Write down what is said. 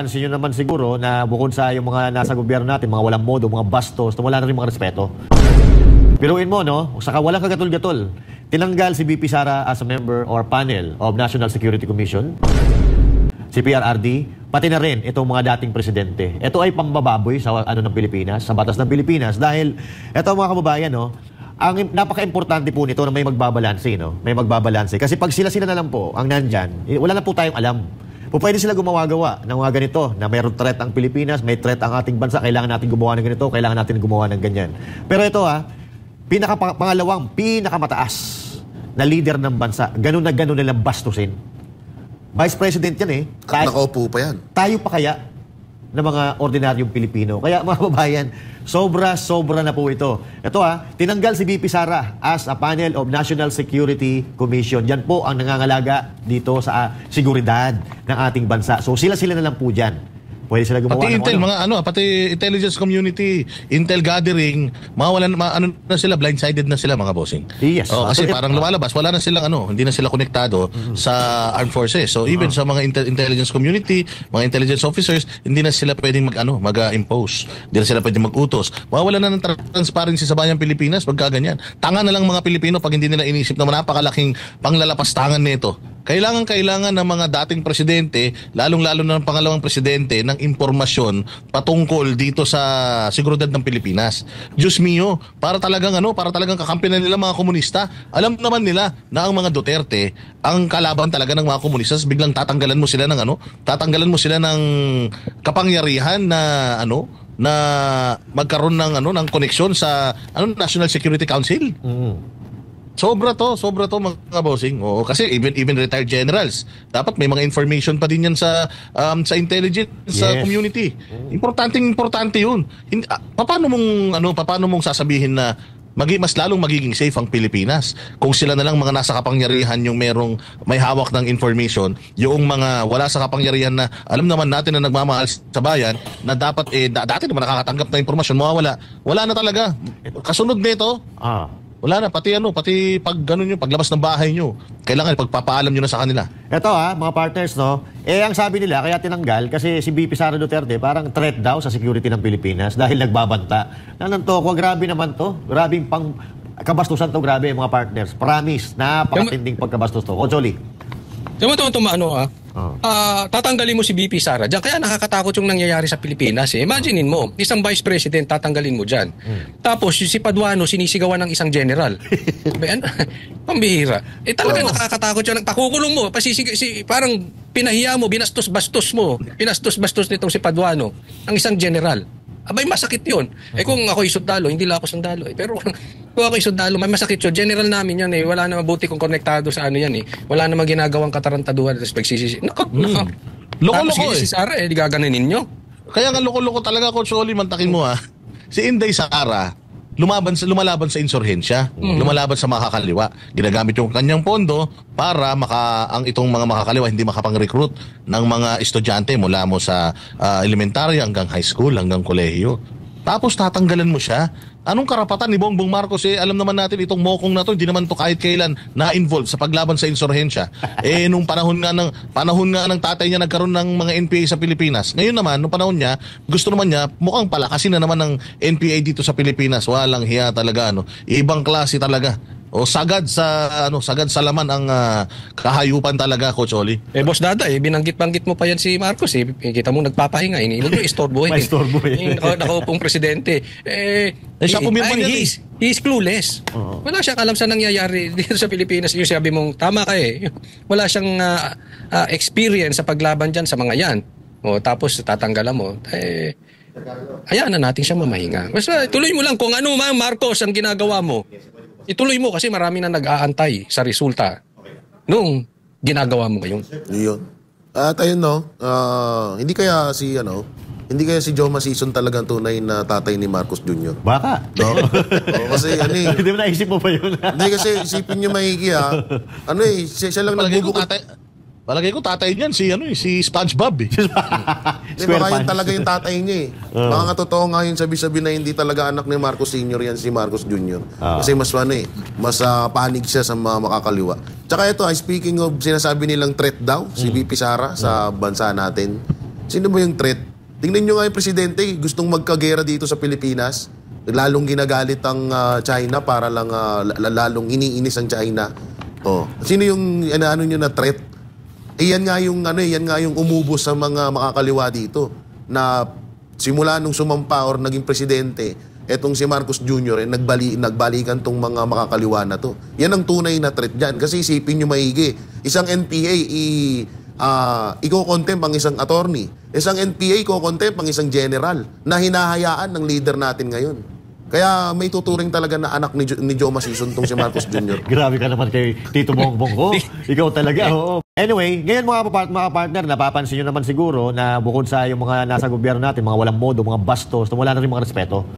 Pansin nyo naman siguro na bukod sa yung mga nasa gobyerno natin, mga walang modo, mga bastos, wala na rin mga respeto. Biruin mo, no? Saka walang kagatol-gatol. Tinanggal si VP Sara as a member or panel of National Security Commission, si PRRD, pati na rin itong mga dating presidente. Ito ay pambababoy sa ng Pilipinas, sa batas ng Pilipinas. Dahil, ito mga kababayan, no? Ang napaka-importante po nito na may magbabalanse, no? May magbabalanse. Kasi pag sila-sila na lang po ang nandyan, wala na po tayong alam. Pwede sila gumawa-gawa ng mga ganito na mayroong threat ang Pilipinas, may threat ang ating bansa, kailangan natin gumawa ng ganito, kailangan natin gumawa ng ganyan. Pero ito pangalawang pinakamataas na leader ng bansa, ganun na ganun nilang bastusin. Vice President yan eh. At nakaupo pa yan. Tayo pa kaya ng mga ordinaryong Pilipino. Kaya mga babayan, sobra-sobra na po ito. Ito tinanggal si VP Sara as a panel of National Security Commission. Yan po ang nangangalaga dito sa seguridad ng ating bansa. So sila-sila na lang po dyan. Pwede sila gumawa pati intel, pati intelligence community, intel gathering, na sila, blindsided na sila mga bossing. Yes. Kasi parang lumalabas, wala na silang hindi na sila konektado sa armed forces. So even sa mga intelligence community, mga intelligence officers, hindi na sila pwedeng mag-impose. Hindi na sila pwedeng mag-utos. Mawawala na ng transparency sa bayang Pilipinas pagka ganyan. Tanga na lang mga Pilipino pag hindi nila inisip na napakalaking panglalapastangan nito. Kailangan ng mga dating presidente, lalong-lalo na ng pangalawang presidente, ng impormasyon patungkol dito sa seguridad ng Pilipinas. Diyos mio, para talagang kakampi na nila mga komunista. Alam naman nila na ang mga Duterte, ang kalaban talaga ng mga komunista, biglang tatanggalan mo sila ng kapangyarihan na na magkaroon ng koneksyon sa National Security Council. Sobra to mga bossing. Oo, kasi even retired generals, dapat may mga information pa din yan sa intelligence community. Importante 'yun. Paano mong sasabihin na mas lalong magiging safe ang Pilipinas kung sila na lang mga nasa kapangyarihan yung may hawak ng information, yung mga wala sa kapangyarihan na alam naman natin na nagmamahal sa bayan na dapat dati naman nakakatanggap ng impormasyon, wala na talaga. Kasunod nito, wala na, pati pag paglabas ng bahay nyo, kailangan pagpapaalam nyo na sa kanila. Ito mga partners, no? Ang sabi nila, kaya tinanggal, kasi si VP Sara Duterte, parang threat daw sa security ng Pilipinas dahil nagbabanta. Grabe naman to. Grabing kabastusan to, grabe mga partners. Promise, napakatinding pagkabastos to. Choli. Tatanggalin mo si VP Sara dyan. Kaya nakakatakot yung nangyayari sa Pilipinas. Imaginein mo, isang vice president tatanggalin mo dyan. Tapos si Paduano sinisigawan ng isang general. Pambihira. Talaga nakakatakot yun. Pakukulong mo. Parang pinahiya mo, binastos-bastos mo. Binastos-bastos nitong si Paduano ng isang general. Abay, masakit yun. Kung ako'y sundalo, hindi lang ako sundalo. Pero kung ako'y sundalo, may masakit yun. General namin yan Wala na mabuti kung konektado sa Wala na ginagawang katarantaduhan. Tapos pagsisisi. Loko-loko si Sara, di gaganin nyo. Kaya nga loko-loko talaga, Coach Oli, mantakin mo Si Inday Sara, lumalaban sa insurhensya, lumalaban sa makakaliwa. Ginagamit yung kanyang pondo para itong mga makakaliwa hindi makapang-recruit ng mga estudyante mula mo sa elementary hanggang high school, hanggang kolehiyo. Tapos tatanggalan mo siya. Anong karapatan ni Bongbong Marcos? Alam naman natin itong mokong na to, hindi naman to kahit kailan na-involve sa paglaban sa insurhensya. Nung panahon nga ng tatay niya nagkaroon ng mga NPA sa Pilipinas. Ngayon naman, nung panahon niya, gusto naman niya, mukhang palakasin na naman ng NPA dito sa Pilipinas. Walang hiya talaga, Ibang klase talaga. Sagad sa laman ang kahayupan talaga, Coach Oli. Boss Dada, binanggit-banggit mo pa yan si Marcos. Kita mo nagpapahinga. Huwag mo istorbohin. Nakaupong presidente. Siya pumirma niya. He's clueless. Wala siyang alam sa nangyayari dito sa Pilipinas. Yung sabi mong, tama ka Wala siyang experience sa paglaban dyan sa mga yan. Tapos tatanggalan mo. Hayaan na natin siyang mamahinga. Basta tuloy mo lang kung ano Marcos ang ginagawa mo. Ituloy mo kasi marami na nag-aantay sa resulta nung ginagawa mo ngayon. Yun. At ayun hindi kaya si Joma Sison talagang tunay na tatay ni Marcos Jr. Baka. No? Kasi hindi mo naisip mo pa yun. Hindi kasi isipin niyo maigi siya lang nagbubukod. Palagay ko tatay niyan si SpongeBob. Baka yun talaga yung tatay niya Baka nga totoo nga yun sabi-sabi na hindi talaga anak ni Marcos Sr. yan si Marcos Jr. Kasi mas panig siya sa mga makakaliwa. Tsaka ito, speaking of sinasabi nilang threat daw, si VP Sara sa bansa natin. Sino ba yung threat? Tingnan nyo nga yung presidente, gustong magkagera dito sa Pilipinas. Lalong ginagalit ang China para lang lalong iniinis ang China. Oh, sino yung ano nyo na threat? Yan nga yung umubos sa mga makakaliwa dito na simula nung sumampa or naging presidente, etong si Marcos Jr. nagbalikan tong mga makakaliwa na to. Yan ang tunay na threat dyan. Kasi isipin nyo maigi, isang NPA iko-contempt ang isang attorney. Isang NPA iko-contempt ang isang general na hinahayaan ng leader natin ngayon. Kaya may tuturing talaga na anak ni Joe Masison tong si Marcos Jr. Grabe ka naman kay Tito Bongbong ko. Ikaw talaga, oo. Anyway, ngayon mga partner, napapansin nyo naman siguro na bukod sa yung mga nasa gobyerno natin, mga walang modo, mga bastos, wala na rin mga respeto.